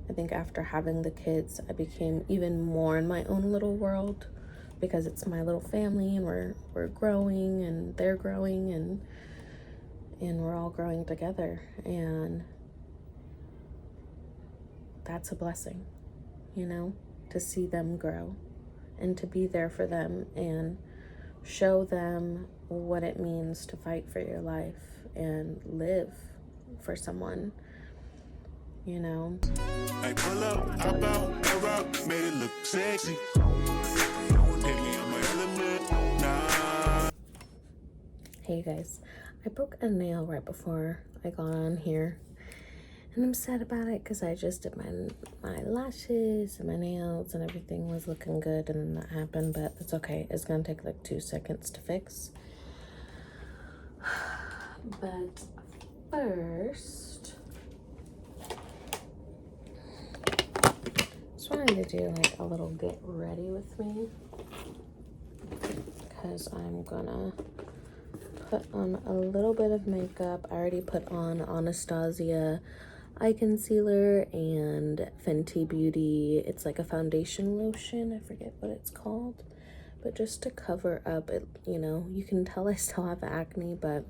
I think after having the kids, I became even more in my own little world because it's my little family and we're growing and they're growing and we're all growing together, and that's a blessing, you know, to see them grow and to be there for them and show them what it means to fight for your life and live for someone, you know. I pull up, hop out, air out, made it look sexy. Hit me on my element, nah. Hey you guys, I broke a nail right before I got on here, and I'm sad about it because I just did my lashes and my nails and everything was looking good, and then that happened, but it's okay. It's gonna take like 2 seconds to fix. But first, just wanted to do like a little get ready with me because I'm gonna put on a little bit of makeup. I already put on Anastasia eye concealer and Fenty Beauty. It's like a foundation lotion. I forget what it's called, but just to cover up it, you know, you can tell I still have acne, but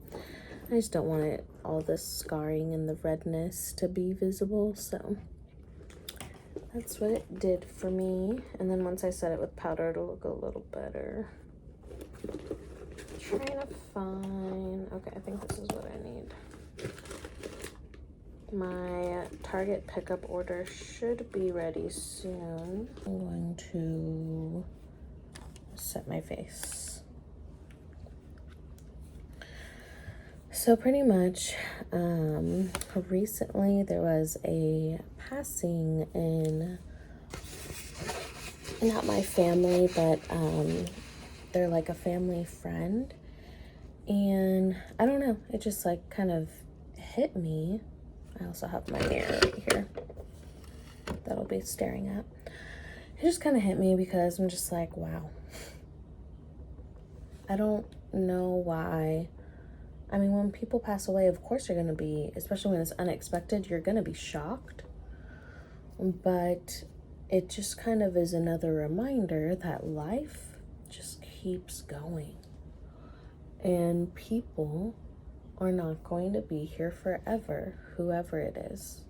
I just don't want it, all this scarring and the redness to be visible. So that's what it did for me. And then once I set it with powder, it'll look a little better. Trying to find, okay, I think this is what I need. My Target pickup order should be ready soon. I'm going to set my face. So pretty much, recently there was a passing in, not my family, but they're like a family friend, and I don't know, it just like kind of hit me. I also have my mirror right here that I'll be staring at. It just kind of hit me because I'm just like, wow. I don't know why. I mean, when people pass away, of course you're gonna be, especially when it's unexpected, you're gonna be shocked. But it just kind of is another reminder that life just keeps going. And people are not going to be here forever, whoever it is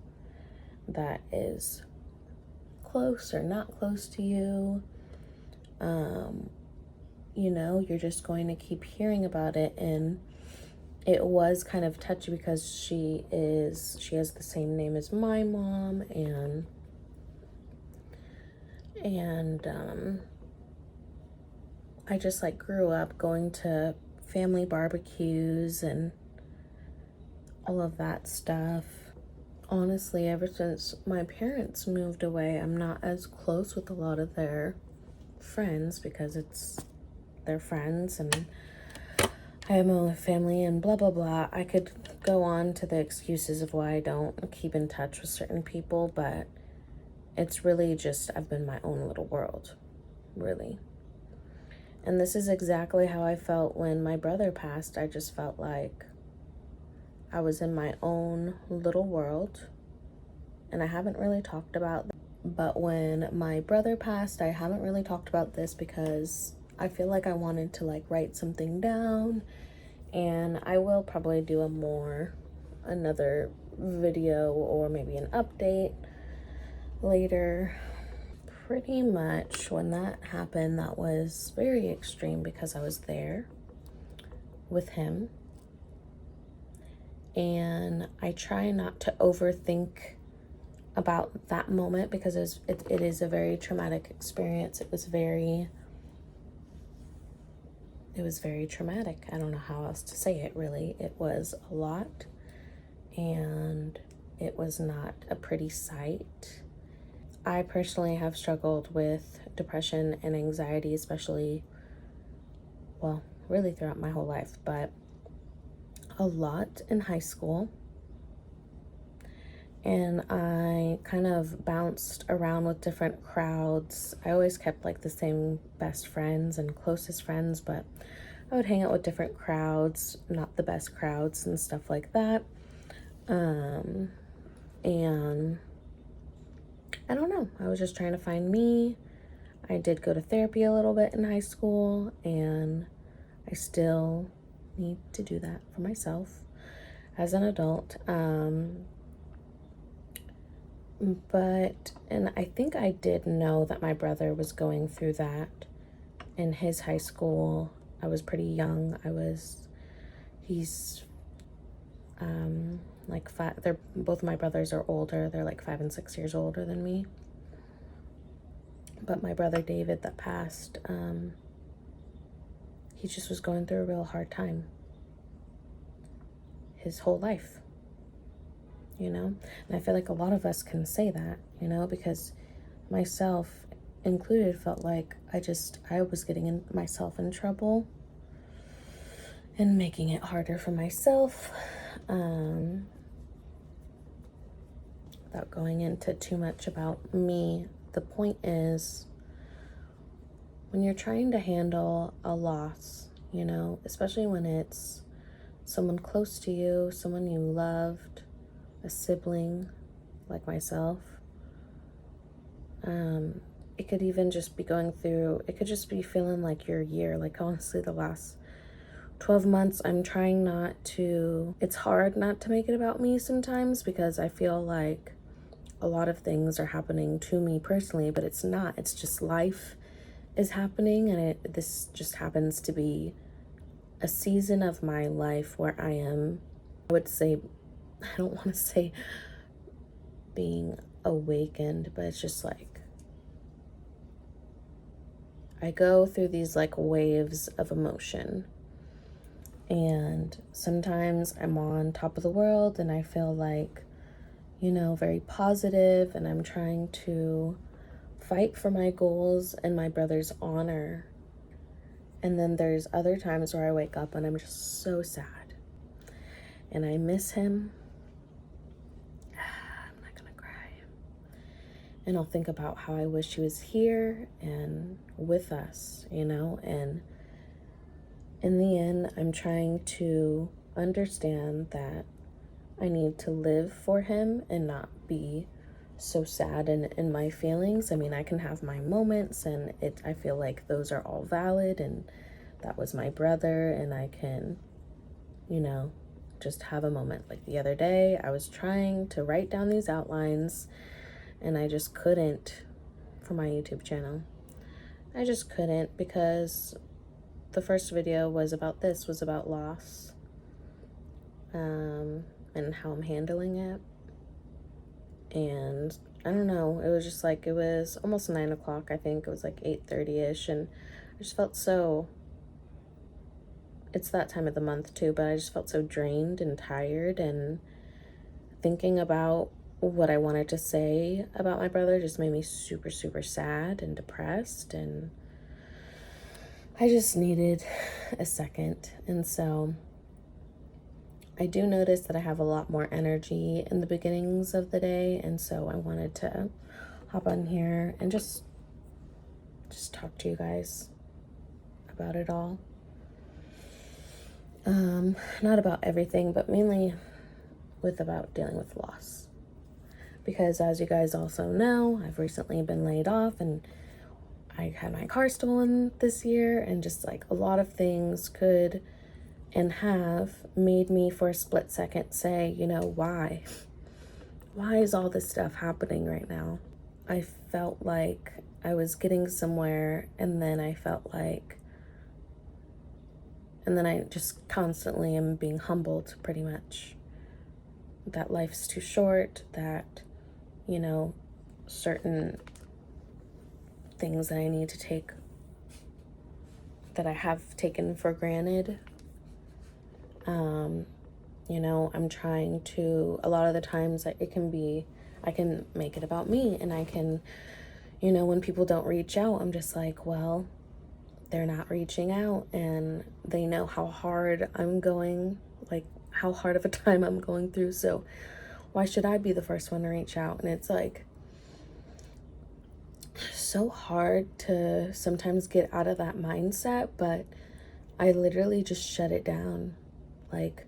that is close or not close to you. You know, you're just going to keep hearing about it, and it was kind of touchy because she has the same name as my mom, and I just like grew up going to family barbecues and all of that stuff. Honestly, ever since my parents moved away, I'm not as close with a lot of their friends because it's their friends and I have my own family and blah, blah, blah. I could go on to the excuses of why I don't keep in touch with certain people, but it's really just, I've been my own little world, really. And this is exactly how I felt when my brother passed. I just felt like I was in my own little world, and I haven't really talked about that. But when my brother passed, I haven't really talked about this because I feel like I wanted to like write something down, and I will probably do another video or maybe an update later. Pretty much when that happened, that was very extreme because I was there with him, and I try not to overthink about that moment because it is a very traumatic experience. It was very traumatic. I don't know how else to say it, really. It was a lot, and it was not a pretty sight. I personally have struggled with depression and anxiety, especially, well, really throughout my whole life, but a lot in high school. And I kind of bounced around with different crowds. I always kept like the same best friends and closest friends, but I would hang out with different crowds, not the best crowds and stuff like that. And I don't know. I was just trying to find me. I did go to therapy a little bit in high school, and I still need to do that for myself as an adult. And I think I did know that my brother was going through that in his high school. I was pretty young. He's like five, both my brothers are older. They're like 5 and 6 years older than me. But my brother David that passed, he just was going through a real hard time his whole life, you know? And I feel like a lot of us can say that, you know, because myself included felt like I was getting myself in trouble and making it harder for myself, without going into too much about me. The point is, when you're trying to handle a loss, you know, especially when it's someone close to you, someone you loved, a sibling like myself, it could even just be it could just be feeling like your year. Like, honestly, the last 12 months, I'm trying it's hard not to make it about me sometimes, because I feel like a lot of things are happening to me personally, but it's not. It's just life is happening, and this just happens to be a season of my life where I would say, I don't want to say being awakened, but it's just like, I go through these like waves of emotion, and sometimes I'm on top of the world and I feel like, you know, very positive, and I'm trying to fight for my goals and my brother's honor. And then there's other times where I wake up and I'm just so sad and I miss him. I'm not gonna cry. And I'll think about how I wish he was here and with us, you know. And in the end, I'm trying to understand that I need to live for him and not be so sad in my feelings. I mean, I can have my moments, and I feel like those are all valid, and that was my brother, and I can, you know, just have a moment. Like the other day, I was trying to write down these outlines, and I just couldn't for my YouTube channel. I just couldn't, because the first video was about loss, and how I'm handling it. And I don't know, it was just like, it was almost 9 o'clock. I think it was like 8:30ish, and I just felt it's that time of the month too, but I just felt so drained and tired, and thinking about what I wanted to say about my brother just made me super, super sad and depressed, and I just needed a second. And so I do notice that I have a lot more energy in the beginnings of the day, and so I wanted to hop on here and just talk to you guys about it all. Not about everything, but mainly about dealing with loss. Because as you guys also know, I've recently been laid off, and I had my car stolen this year, and just like a lot of things could and have made me for a split second say, you know, why is all this stuff happening right now? I felt like I was getting somewhere, and then I just constantly am being humbled, pretty much, that life's too short, that, you know, certain things that I need to take, that I have taken for granted. You know, I'm trying to, a lot of the times I can make it about me, and I can, you know, when people don't reach out, I'm just like, well, they're not reaching out, and they know how hard I'm going, like how hard of a time I'm going through, so why should I be the first one to reach out? And it's like so hard to sometimes get out of that mindset, but I literally just shut it down. Like,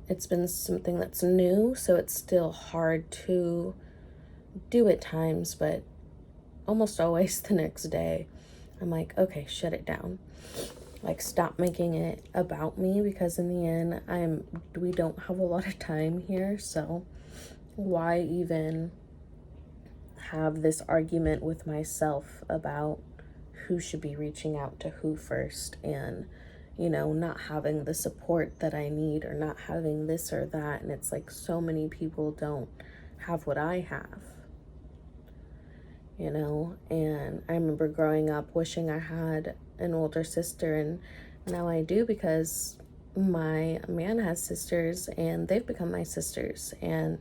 it's been something that's new, so it's still hard to do at times, but almost always the next day, I'm like, okay, shut it down. Like, stop making it about me, because in the end, we don't have a lot of time here, so why even have this argument with myself about who should be reaching out to who first, and not having the support that I need, or not having this or that. And it's like, so many people don't have what I have, and I remember growing up wishing I had an older sister, and now I do, because my man has sisters and they've become my sisters, and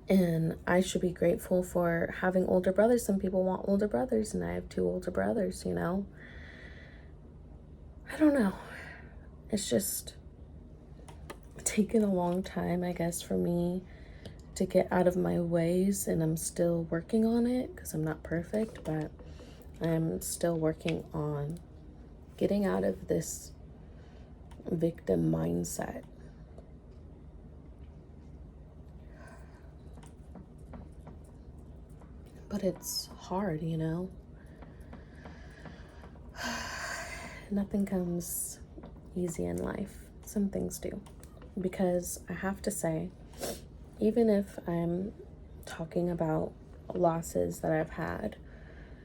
and I should be grateful for having older brothers. Some people want older brothers, and I have 2 older brothers. I don't know. It's just taken a long time, I guess, for me to get out of my ways, and I'm still working on it, because I'm not perfect, but I'm still working on getting out of this victim mindset. But it's hard, Nothing comes easy in life. Some things do. Because I have to say, even if I'm talking about losses that I've had,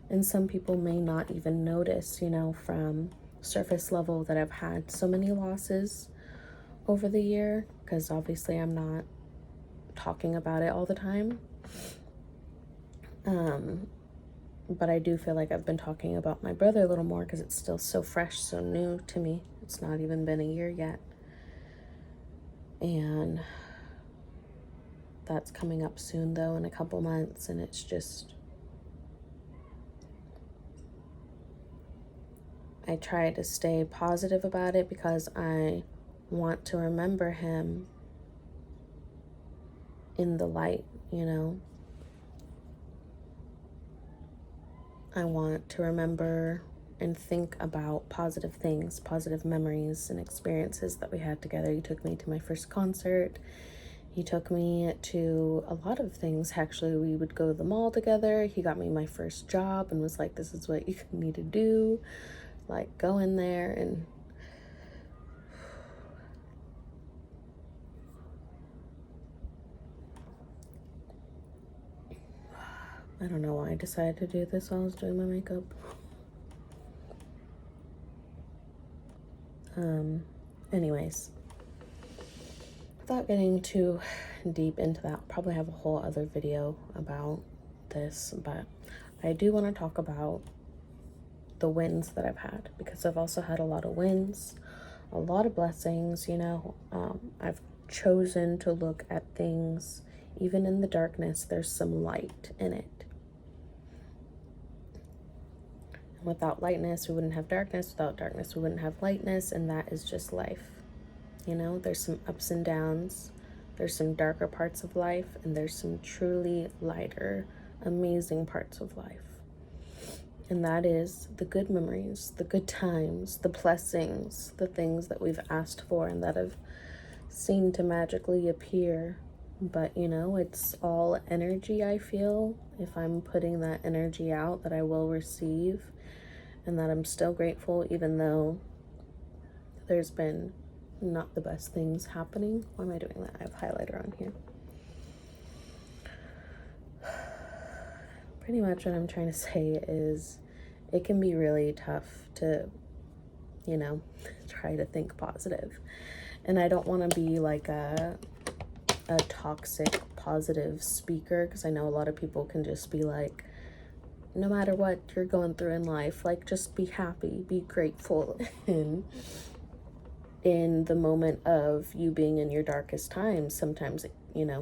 and some people may not even notice, from surface level, that I've had so many losses over the year, because obviously I'm not talking about it all the time. But I do feel like I've been talking about my brother a little more, because it's still so fresh, so new to me. It's not even been a year yet. And that's coming up soon, though, in a couple months, and it's just, I try to stay positive about it, because I want to remember him in the light, I want to remember and think about positive things, positive memories and experiences that we had together. He took me to my first concert. He took me to a lot of things. Actually, we would go to the mall together. He got me my first job and was like, this is what you need to do. Like, go in there. And I don't know why I decided to do this while I was doing my makeup. Anyways, without getting too deep into that, I'll probably have a whole other video about this, but I do want to talk about the wins that I've had, because I've also had a lot of wins, a lot of blessings. I've chosen to look at things, even in the darkness, there's some light in it. Without lightness, we wouldn't have darkness. Without darkness, we wouldn't have lightness. And that is just life. There's some ups and downs. There's some darker parts of life. And there's some truly lighter, amazing parts of life. And that is the good memories, the good times, the blessings, the things that we've asked for and that have seemed to magically appear. But, it's all energy, I feel. If I'm putting that energy out, that I will receive. And that I'm still grateful, even though there's been not the best things happening. Why am I doing that? I have highlighter on here. Pretty much what I'm trying to say is, it can be really tough to, try to think positive. And I don't want to be like a toxic positive speaker, because I know a lot of people can just be like, no matter what you're going through in life, like, just be happy, be grateful. And in the moment of you being in your darkest times, sometimes, it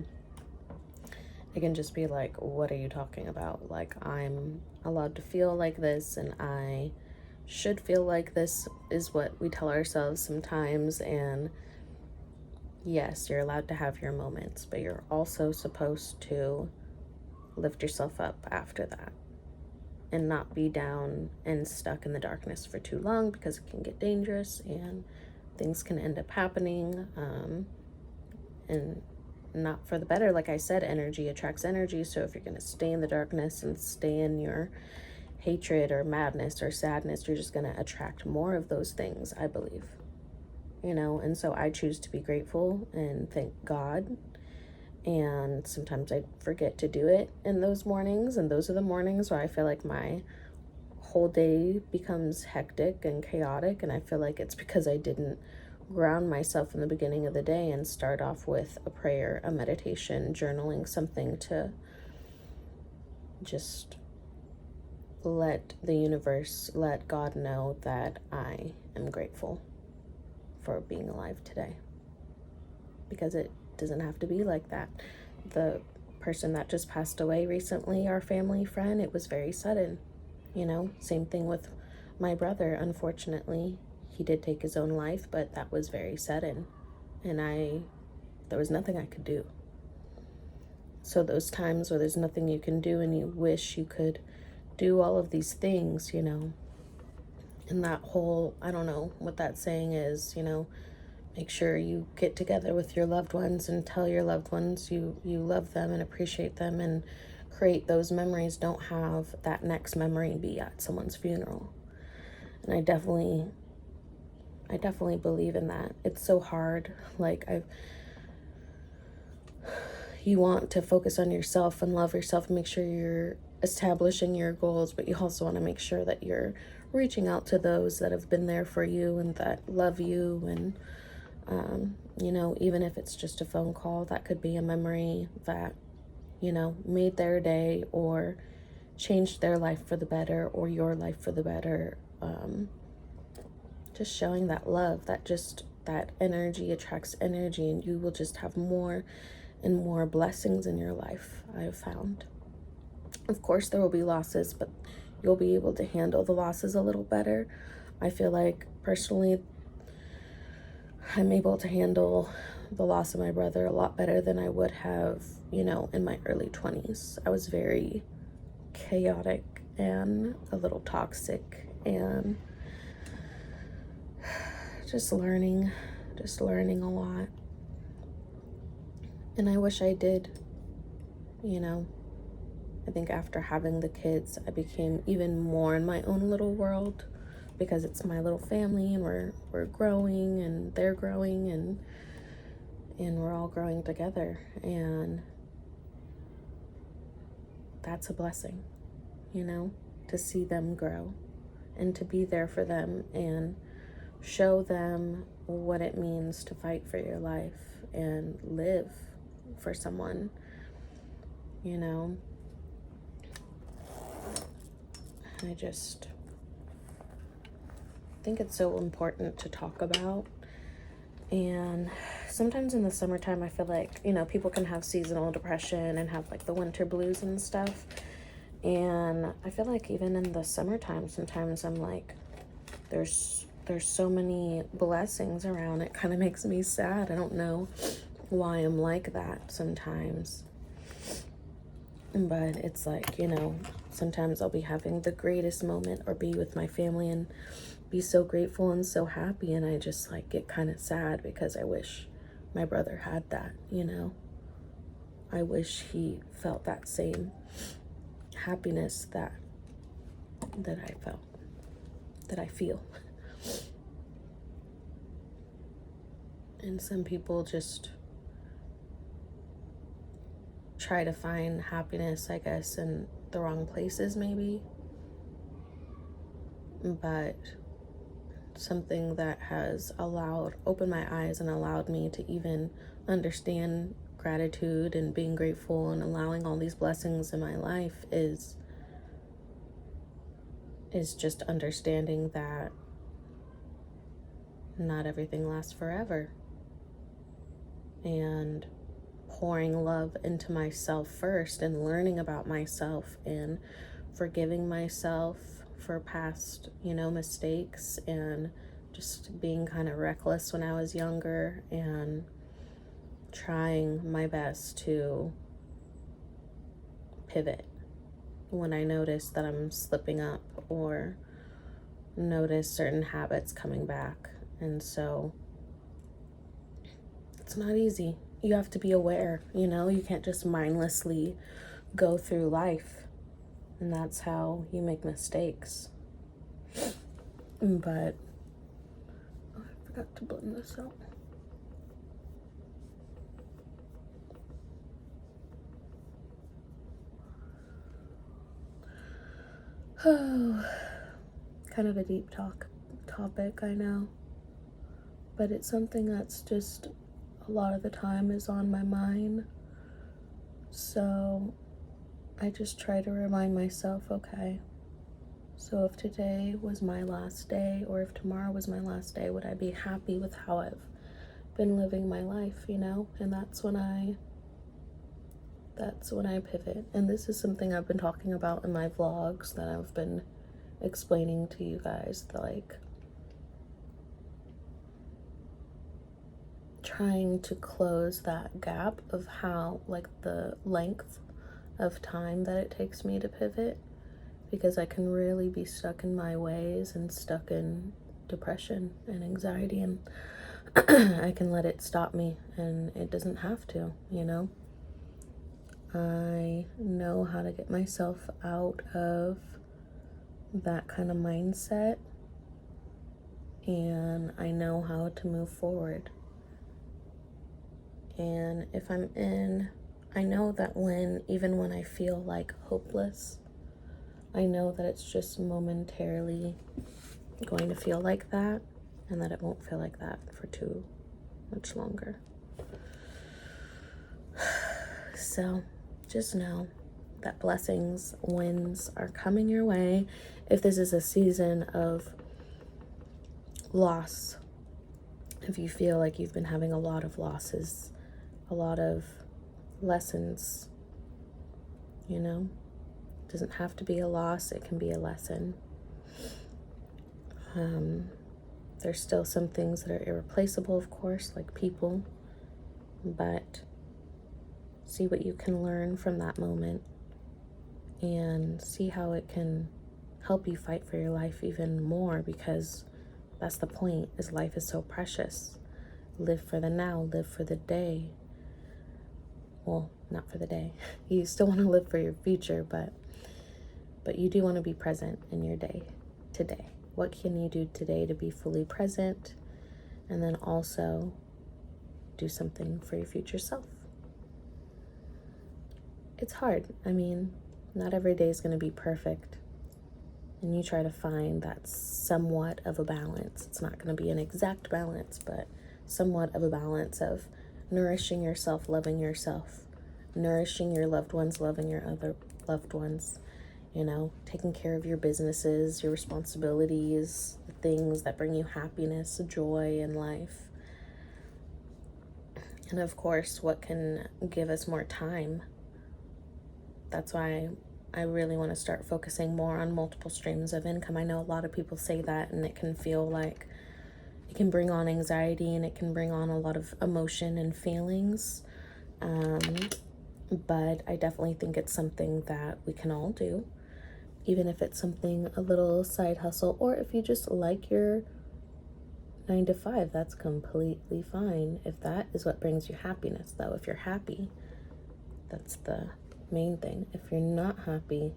can just be like, what are you talking about? Like, I'm allowed to feel like this, and I should feel like this, is what we tell ourselves sometimes. And yes, you're allowed to have your moments, but you're also supposed to lift yourself up after that. And not be down and stuck in the darkness for too long, because it can get dangerous and things can end up happening. And not for the better. Like I said, energy attracts energy. So if you're going to stay in the darkness and stay in your hatred or madness or sadness, you're just going to attract more of those things, I believe. And so I choose to be grateful and thank God. And sometimes I forget to do it in those mornings. And those are the mornings where I feel like my whole day becomes hectic and chaotic. And I feel like it's because I didn't ground myself in the beginning of the day and start off with a prayer, a meditation, journaling, something to just let the universe, let God know that I am grateful for being alive today. Because it doesn't have to be like that. The person that just passed away recently, our family friend, it was very sudden. Same thing with my brother. Unfortunately, he did take his own life, but that was very sudden. And there was nothing I could do. So those times where there's nothing you can do and you wish you could do all of these things, and that whole, I don't know what that saying is, make sure you get together with your loved ones and tell your loved ones you love them and appreciate them and create those memories. Don't have that next memory be at someone's funeral. And I definitely believe in that. It's so hard. Like you want to focus on yourself and love yourself and make sure you're establishing your goals, but you also want to make sure that you're reaching out to those that have been there for you and that love you. And even if it's just a phone call, that could be a memory that made their day or changed their life for the better or your life for the better. Just showing that love, that energy attracts energy, and you will just have more and more blessings in your life, I've found. Of course, there will be losses, but you'll be able to handle the losses a little better. I feel like, personally, I'm able to handle the loss of my brother a lot better than I would have, in my early 20s. I was very chaotic and a little toxic and just learning a lot. And I wish I did, I think after having the kids, I became even more in my own little world because it's my little family and we're growing and they're growing and we're all growing together. And that's a blessing, to see them grow and to be there for them and show them what it means to fight for your life and live for someone, I just think it's so important to talk about. And sometimes in the summertime, I feel like, people can have seasonal depression and have like the winter blues and stuff. And I feel like even in the summertime, sometimes I'm like, there's so many blessings around. It kind of makes me sad. I don't know why I'm like that sometimes. But it's like, sometimes I'll be having the greatest moment or be with my family and be so grateful and so happy. And I just like get kind of sad because I wish my brother had that, I wish he felt that same happiness that I felt, that I feel. And some people just try to find happiness, I guess, in the wrong places maybe. But something that has opened my eyes and allowed me to even understand gratitude and being grateful and allowing all these blessings in my life is just understanding that not everything lasts forever. And pouring love into myself first and learning about myself and forgiving myself for past, mistakes and just being kind of reckless when I was younger and trying my best to pivot when I notice that I'm slipping up or notice certain habits coming back. And so it's not easy. you have to be aware, you know? You can't just mindlessly go through life. And that's how you make mistakes. But, oh, I forgot to blend this out. Oh, kind of a deep topic, I know. But it's something that's just a lot of the time is on my mind. So I just try to remind myself, okay, so if today was my last day, or if tomorrow was my last day, would I be happy with how I've been living my life, you know? And that's when I pivot. And this is something I've been talking about in my vlogs that I've been explaining to you guys, like trying to close that gap of how, like, the length of time that it takes me to pivot, because I can really be stuck in my ways and stuck in depression and anxiety, and I can let it stop me, and it doesn't have to, you know? I know how to get myself out of that kind of mindset, and I know how to move forward. And if I know that even when I feel like hopeless, I know that it's just momentarily going to feel like that, and that it won't feel like that for too much longer. So just know that blessings, wins are coming your way. If this is a season of loss, if you feel like you've been having a lot of losses, a lot of lessons, you know, it doesn't have to be a loss, it can be a lesson. There's still some things that are irreplaceable, of course, like people, but see what you can learn from that moment and see how it can help you fight for your life even more, because that's the point, is life is so precious. Live for the now, live for the day. Well, not for the day. You still want to live for your future, but you do want to be present in your day today. What can you do today to be fully present, and then also do something for your future self? It's hard. I mean, not every day is going to be perfect, and you try to find that somewhat of a balance. It's not going to be an exact balance, but somewhat of a balance of nourishing yourself, loving yourself, nourishing your loved ones, loving your other loved ones, you know, taking care of your businesses, your responsibilities, the things that bring you happiness, joy in life. And of course, what can give us more time. That's why I really want to start focusing more on multiple streams of income. I know a lot of people say that, and it can feel like it can bring on anxiety, and it can bring on a lot of emotion and feelings. But I definitely think it's something that we can all do, even if it's something, a little side hustle, or if you just like your 9 to 5, that's completely fine. If that is what brings you happiness, though, if you're happy, that's the main thing. If you're not happy,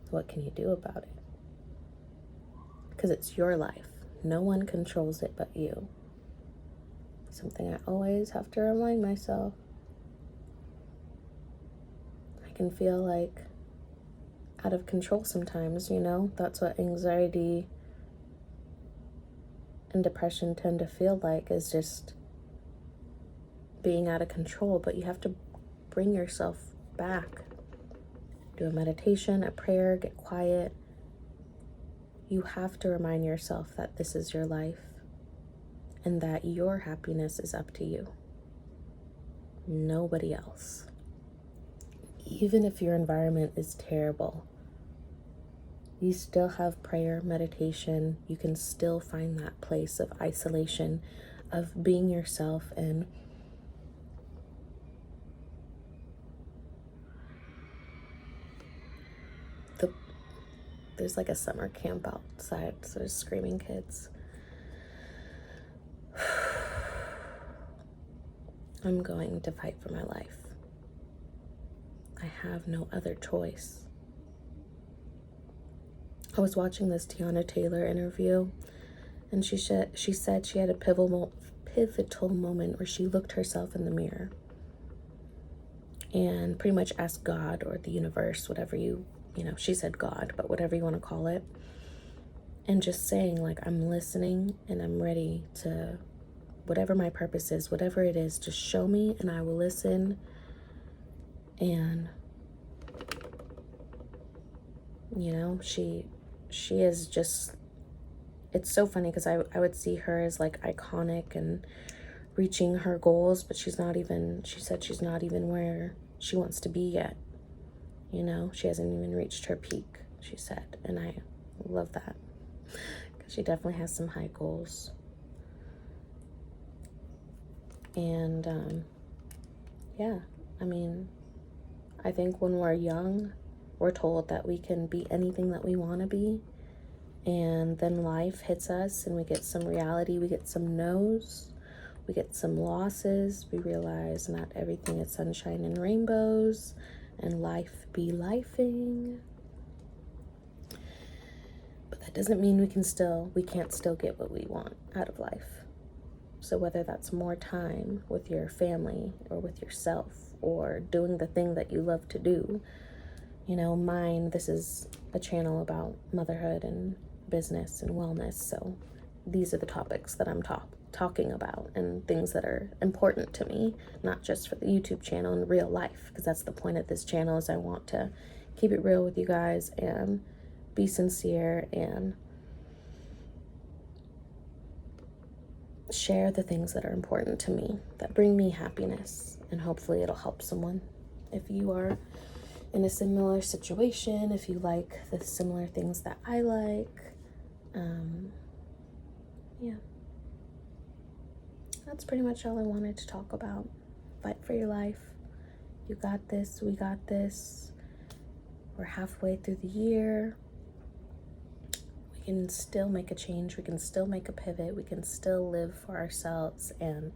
what can you do about it? Because it's your life. No one controls it but you. Something I always have to remind myself. I can feel like out of control sometimes, you know? That's what anxiety and depression tend to feel like, is just being out of control. But you have to bring yourself back. Do a meditation, a prayer, get quiet. You have to remind yourself that this is your life and that your happiness is up to you. Nobody else. Even if your environment is terrible, you still have prayer, meditation. You can still find that place of isolation, of being yourself, and there's like a summer camp outside, so there's screaming kids. I'm going to fight for my life. I have no other choice. I was watching this Tiana Taylor interview, and she said she had a pivotal moment where she looked herself in the mirror and pretty much asked God or the universe, whatever she said God, but whatever you want to call it, and just saying, like, I'm listening and I'm ready to, whatever my purpose is, whatever it is, just show me and I will listen. And she is just, it's so funny because I would see her as like iconic and reaching her goals, but she said she's not even where she wants to be yet. She hasn't even reached her peak, she said. And I love that, because she definitely has some high goals. And yeah, I mean, I think when we're young, we're told that we can be anything that we want to be. And then life hits us and we get some reality, we get some no's, we get some losses. We realize not everything is sunshine and rainbows, and life be lifing. But that doesn't mean we can't still get what we want out of life. So whether that's more time with your family or with yourself, or doing the thing that you love to do. This is a channel about motherhood and business and wellness. So these are the topics that I'm talking about, and things that are important to me, not just for the YouTube channel, in real life, because that's the point of this channel, is I want to keep it real with you guys and be sincere and share the things that are important to me, that bring me happiness, and hopefully it'll help someone. If you are in a similar situation, if you like the similar things that I like, yeah, that's pretty much all I wanted to talk about. Fight for your life. You got this. We got this. We're halfway through the year. We can still make a change. We can still make a pivot. We can still live for ourselves and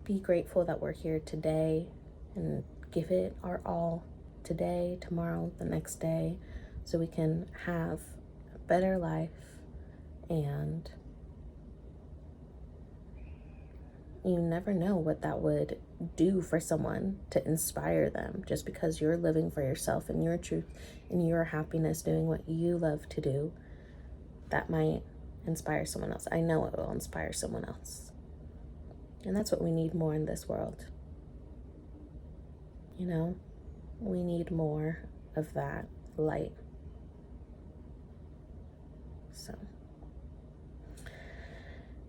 be grateful that we're here today, and give it our all today, tomorrow, the next day, so we can have a better life. And you never know what that would do for someone, to inspire them, just because you're living for yourself and your truth and your happiness, doing what you love to do. That might inspire someone else. I know it will inspire someone else. And that's what we need more in this world. We need more of that light. So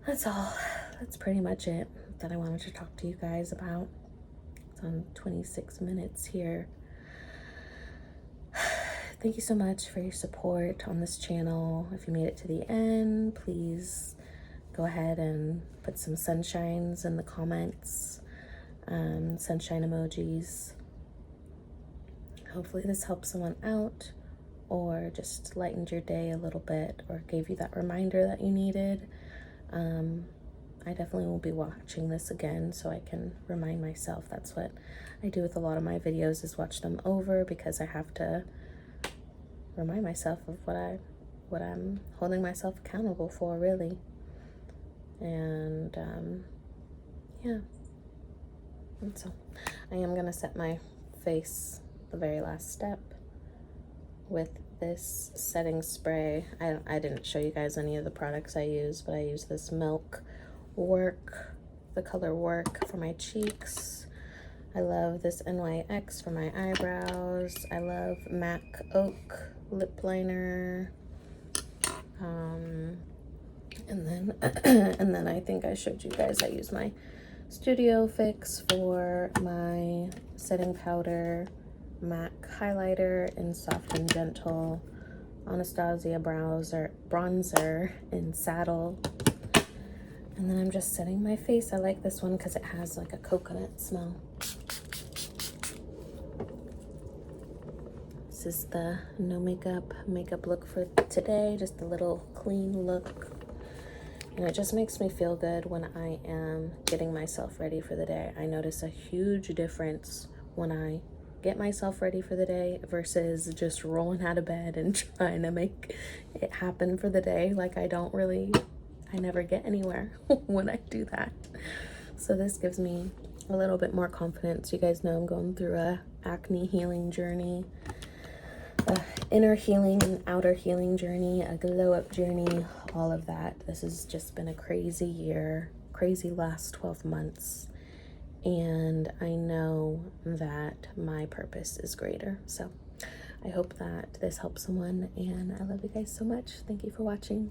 that's all. That's pretty much it that I wanted to talk to you guys about. It's on 26 minutes here. Thank you so much for your support on this channel. If you made it to the end, please go ahead and put some sunshines in the comments, sunshine emojis. Hopefully this helped someone out, or just lightened your day a little bit, or gave you that reminder that you needed. I definitely will be watching this again so I can remind myself. That's what I do with a lot of my videos, is watch them over, because I have to remind myself of what I'm holding myself accountable for, really. And yeah. And so I am gonna set my face, the very last step, with this setting spray. I didn't show you guys any of the products I use, but I use this Milk Work, the color Work, for my cheeks. I love this NYX for my eyebrows. I love MAC Oak lip liner. And then I think I showed you guys I use my Studio Fix for my setting powder, MAC highlighter in Soft and Gentle, Anastasia bronzer in Saddle. And then I'm just setting my face. I like this one because it has like a coconut smell. This is the no makeup look for today. Just a little clean look. And it just makes me feel good when I am getting myself ready for the day. I notice a huge difference when I get myself ready for the day versus just rolling out of bed and trying to make it happen for the day. Like I never get anywhere when I do that. So this gives me a little bit more confidence. You guys know I'm going through a acne healing journey, a inner healing and outer healing journey, a glow up journey, all of that. This has just been a crazy year, crazy last 12 months. And I know that my purpose is greater. So I hope that this helps someone, and I love you guys so much. Thank you for watching.